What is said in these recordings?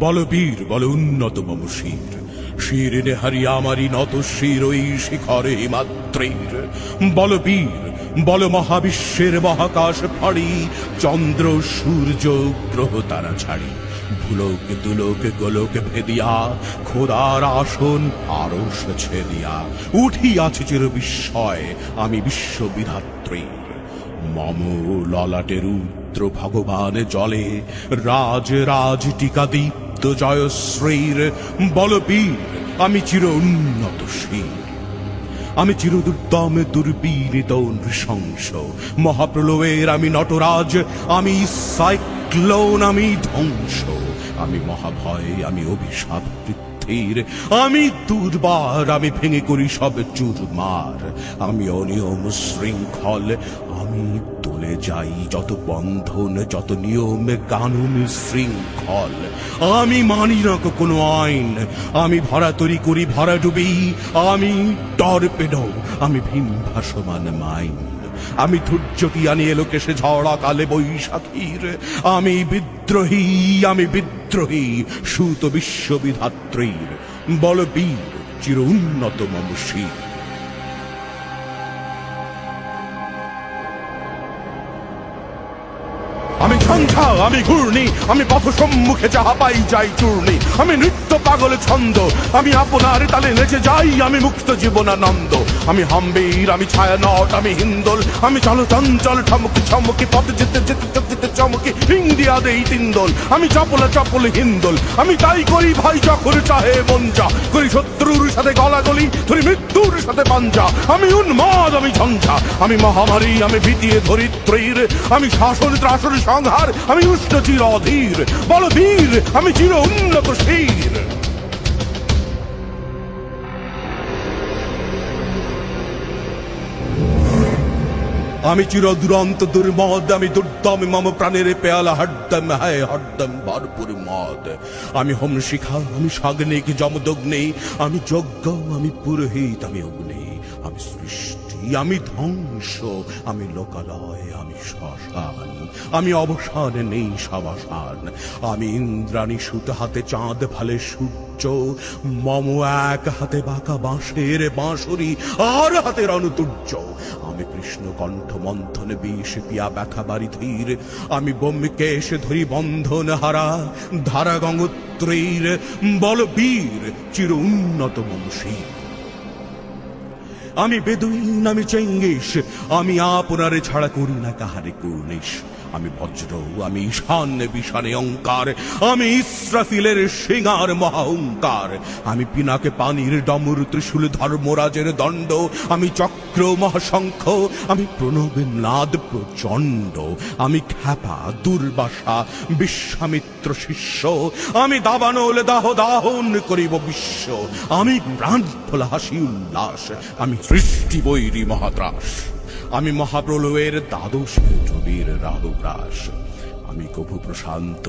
বল বীর, বল উন্নত মম শির, শির নেহারি আমারি নত শির ওই শিখরে হিমাদ্রির। বল বীর, বল মহাবিশ্বের মহাকাশ ফাড়ি, চন্দ্র সূর্য গ্রহ তারা ছাড়ি, ভুলোক দুলোক গোলোক ভেদিয়া, খোদার আসন আরশ ছেদিয়া, উঠিয়াছে চির বিস্ময় আমি বিশ্ববিধাত্রীর। মম ললাটে রুদ্র ভগবান জলে, রাজ রাজ টিকা দীপ্ত জয়শ্রীর। বল বীর, আমি চির উন্নত শির, আমি চির দুর্দম দুর্বিনীত নৃশংস, মহাপ্রলয়ের আমি নটরাজ, আমি সাইক্লোন, আমি ধ্বংস, আমি মহাভয়, আমি অভিশাপ পৃথ্বীর, আমি দুর্বার, আমি ভেঙে করি সব চুরমার, আমি অনিয়ম শৃঙ্খল, আমি তোলে যাই যত বন্ধন, যত নিয়ম কানুন শৃঙ্খল, আমি মানি না কোনো আইন, আমি ভরা তরি করি ভরা ডুবি, আমি টর্পেডো, আমি ভীম ভাসমান মাইন, আমি ধৈর্যটি আনি এলোকেশে ঝড়া কালে বৈশাখীর, আমি বিদ্রোহী, আমি বিদ্রোহী সুত বিশ্ববিধাত্রীর। বল বীর, চির উন্নত মম শির। আমি ঝঞ্ঝা, আমি ঘূর্ণি, আমি পথ সম্মুখে যাহা পাই যাই চূর্ণি, আমি নৃত্য পাগল ছন্দ, আমি আপনার তালে নেচে যাই, আমি মুক্ত জীবনানন্দ, আমি হাম্বীর, আমি ছায়ানট, আমি হিন্দোল, আমি চলচঞ্চল ঠমকি ছমকি, পথ যেতে যেতে যেতে চমকি ইন্ডিয়া দেই তিন্দোল, আমি চপল চপল হিন্দোল, আমি তাই করি ভাই যখন চাহে মন যা, করি শত্রুর সাথে গলাগলি, ধরি মৃত্যুর সাথে পাঞ্জা, আমি উন্মাদ, আমি ঝঞ্ঝা, আমি মহামারী, আমি ভীতিয়ে ধরিত্রীর, আমি শাসন ত্রাসন সংহার, আমি উষ্ণ চির অধীর। বল বীর, আমি চির উন্নত শির। আমি চির দুরন্ত দুর্মদ, আমি দুর্দম মম প্রাণের পেয়ালা হরদম হায় হরদম ভরপুর মদ, আমি হোম শিখা, আমি সাগ্নিক যমদগ্নি, আমি যজ্ঞ, আমি পুরোহিত, আমি অগ্নি, আমি সৃষ্টি, আমি ধ্বংস, আমি লোকালয়, আমি শ্মশান, আমি অবসান নেই সাবসান, আমি ইন্দ্রাণী সুত হাতে চাঁদ ফালে সূর্য, মম এক হাতে বাঁকা বাঁশের বাঁশরি, আর হাতে রণতুর্য, আমি কৃষ্ণ কণ্ঠ মন্থন বিষ পিয়া ব্যথা বাড়ি ধীর, আমি ব্যোমকেশ ধরি বন্ধন হারা ধারা গঙ্গোত্রীর। বল বীর, চির উন্নত মম শির। আমি বেদুইন, আমি চেঙ্গিস, আমি আপনারে ছাড়া করি না কাহারে কুর্নিশ, আমি বজ্র, আমি ঈশান বিশানে অঙ্কার, আমি ইসরাফিলের সিঙার মহাহংকার, আমি পিনাকে পানির ডমর ত্রিশূল ধর্মরাজের দণ্ড, আমি চক্র মহাশঙ্খ, আমি প্রণবের নাদ প্রচণ্ড, আমি খ্যাপা দুর্বাসা বিশ্বামিত্র শিষ্য, আমি দাবানল দাহ দাহন করিব বিশ্ব, আমি প্রাণ ফোলা হাসি উল্লাস, আমি সৃষ্টি বৈরী মহাত্রাস, আমি মহাপ্রলয়ের দ্বাদশ রবির রাহুগ্রাস, আমি কভু প্রশান্ত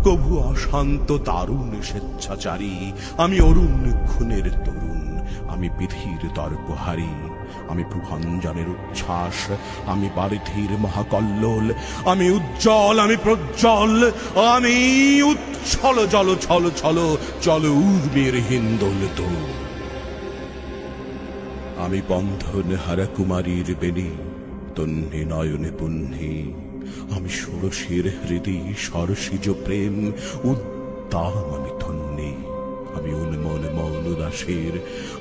কভু অশান্ত দারুণ স্বেচ্ছাচারী, আমি অরুণ খুনের তরুণ, আমি বিধির তর্কহারী, আমি প্রভঞ্জনের উচ্ছ্বাস, আমি বারিধির মহাকল্লোল, আমি উজ্জ্বল, আমি প্রজ্জ্বল, আমি উচ্ছল জল ছল ছল চল উর্বের হিন্দোল দোল, আমি বন্ধন হারা কুমারীর বেণী তন্নি নয়নে পুণ্যি, আমি ষোড়শীর হৃদি সরসিজ প্রেম উদ্দাম, আমি ধন্যি, আমি উন্মল মৌন দাসের,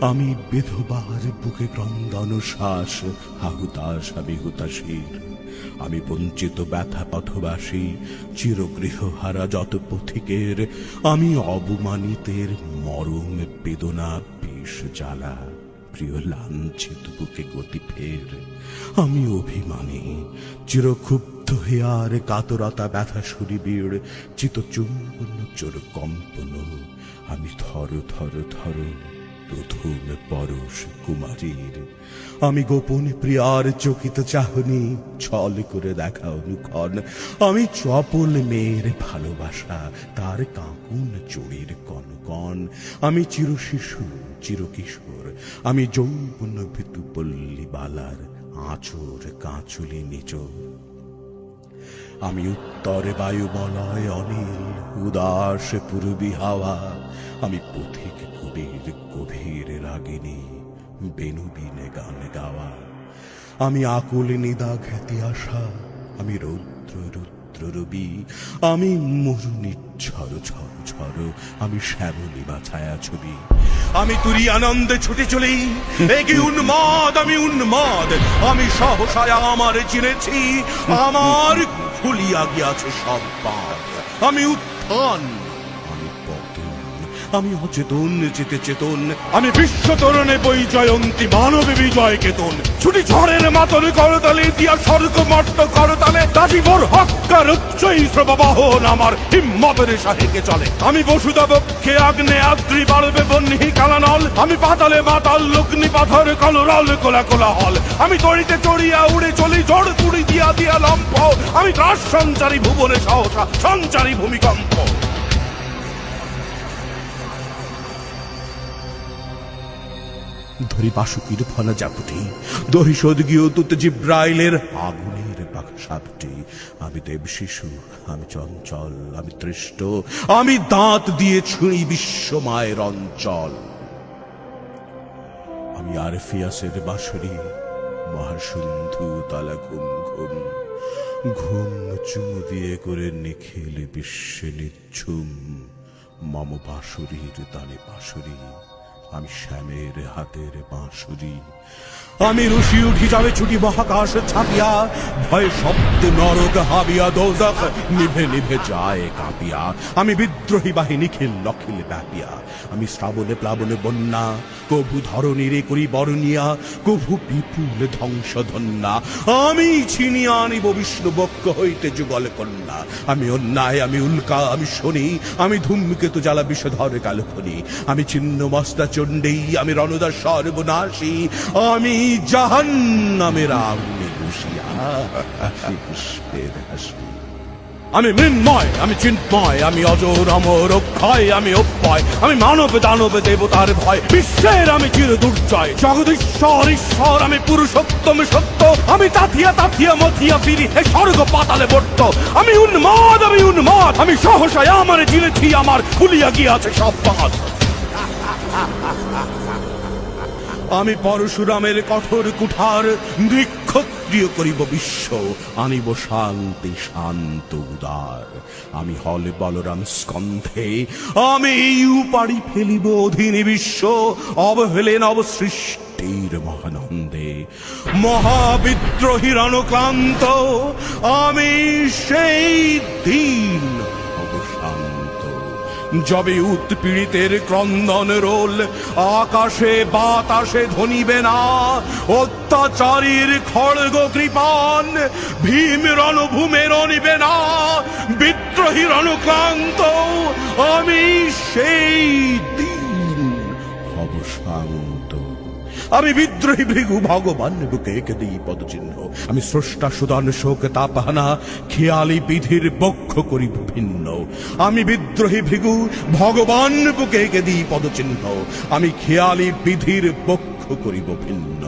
আমি বিধবার বুকে ক্রন্দন শ্বাস হাহুতাস, আমি হুতাশীর, আমি বঞ্চিত ব্যথা পথবাসী চিরগৃহ হারা যত পথিকের, আমি অবমানিতের মরম বেদনা বিষ জ্বালা প্রিয় লাঞ্ছিত বুকে গতি ফের, আমি অভিমানী চিরক্ষুব্ধ হেয়ার কাতরতা ব্যথা সুরিবীড় চিত চুম্বন চোর কম্পন, আমি থর থর থর প্রথম পরশ কুমারীর, আমি গোপন প্রিয়ার চকিত চাহনি ছল করে দেখা অনুক্ষণ, আমি চপল মেয়ের ভালোবাসা তার কাঁকুন চড়ির কনকন, আমি চির শিশু চির কিশোর, আমি যৌবন ভিতু পল্লী বালার আঁচর কাঁচুলি নিচর, আমি উত্তরে বায়ু বলয় অনিল, উদাস পূর্বী হাওয়া। আমি পথিক কবির গভীর রাগিনী, বেনুবিনে গান গাওয়া। আমি আকুল নিদা খ্যাতি আশা, আমি রৌদ্র রুদ্র রবি। আমি মরুনি ঝড় ঝড় ঝড়, আমি শ্যামলী বা ছায়া ছবি। আমি তুরি আনন্দে ছুটে চলি, একি উন্মাদ আমি উন্মাদ। আমি সহসায় আমার চিনেছি, আমার খুলিয়া গিয়াছে সব বাদ। আমি উত্থান, আমি পতন, আমি অচেতন যেতে চেতন। আমি বিশ্ব তরণে বই জয়ন্তী মানবে বিজয় কেতন। ছুটি ঝড়ের মাতন করতালে দিয়া স্বর্গ মট্ট করতালে, দাজিবর হক্কার উচ্চই শ্রববাহন আমার হিম্মতের সাহেকে চলে। আমি বসুদা বক্ষে আগ্নে আদ্রি বাড়বে বহ্নি কালানল। আমি পাতালে মাতাল লগ্নি পাথর কলরল কোলা কোলা হল। আমি তড়িতে চড়িয়া উড়ে চলি জড় তুড়ি দিয়া দিয়া লম্প। আমি ত্রাস সঞ্চারী ভুবনে সহসা সঞ্চারী ভূমিকম্প। ধরি বাসুকির ফনা জাপুটি, দহি সদগীয় দূত জিব্রাইলের আগুনের বাক্সাপটি। আমি দেব শিশু, আমি চঞ্চল, আমি তৃষ্ট, আমি দাঁত দিয়ে ছুঁড়ি বিশ্ব মায়ের অঞ্চল। আমি আরফিয়াসের বাঁশরি, মহাসিন্ধু তালা ঘুম ঘুম। ঘুম চুমু দিয়ে করে নিখিল বিশ্বে নিচ্ছুম। মম বাঁশুরির তালে বাঁশুরি, আমি শ্যামের হাতের বাঁশুরি। আমি রুশি উঠি যাবে ছুটি মহাকাশ ছাপিয়া, ভয় শব্দে নরক হাবিয়া দোজখ নিভে নিভে যায় কাঁপিয়া। আমি বিদ্রোহী বাহিনী খিল লখিল ব্যাপিয়া। আমি শ্রাবণে প্লাবনে বন্যা, কভু ধরণীরে করি বরণিয়া, কভু বিপুল ধ্বংস ধন্যা। আমি ছিনিয়া আনিব বিষ্ণু বক্ষ হইতে যুগল কন্যা। আমি অন্যায়, আমি উল্কা, আমি শনি, আমি ধূমকেতু জ্বালা বিষধর কালখনি। আমি ছিন্ন মস্তা চণ্ডী, আমি রণদা সর্বনাশী। আমি জাহান্নামের আগুনে বসিয়া পুষ্পের হাসি। আমি মৃন্ময়, আমি চিন্ময়, আমি অজর অমর অক্ষয়, আমি অব্যয়, আমি মানব দানব দেবতার ভয়। বিশ্বের আমি চির দুর্জয়, জগদীশ্বর ঈশ্বর, আমি পুরুষোত্তম সত্য। আমি তাথিয়া তাথিয়া মথিয়া ফিরি হে স্বর্গ পাতালে বর্ত। আমি উন্মাদ, আমি উন্মাদ, আমি সহসায় আমার চিনেছি, আমার খুলিয়া গিয়াছে সব বাঁধ। আমি পরশুরামের কঠোর কুঠার, নৃক্ষত্রিয় করিব বিশ্ব, আনিব শান্তি শান্ত উদার। আমি হলে বলরাম স্কন্ধে, আমি উপাড়ি ফেলিব অধীনে বিশ্ব, অবহেলে নব সৃষ্টির মহানন্দে। মহাবিদ্রোহীর অনুক্লান্ত, আমি সেই দিন অবসান্ত। যবে উৎপীড়িতের ক্রন্দন রোল, আকাশে বাতাসে ধ্বনিবে না। অত্যাচারীর খড়গ কৃপান, ভীম রণভূমে রণিবে না। বিদ্রোহীর অনুক্লান্ত, আমি সেই দিন অবসান্ত। আমি বিদ্রোহী ভৃগু ভগবান বুকে এঁকে দিই পদচিহ্ন। আমি স্রষ্টা সুদান শোক তাপহানা, খেয়ালি বিধির বক্ষ করি ভিন্ন। আমি বিদ্রোহী ভৃগু ভগবান বুকে এঁকে দিই পদচিহ্ন। আমি খেয়ালি বিধির বক্ষ করিব ভিন্ন।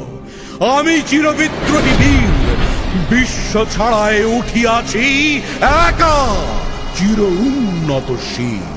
আমি চিরবিদ্রোহী বীর, বিশ্ব ছাড়ায় উঠিয়াছি একা চির উন্নত শীল।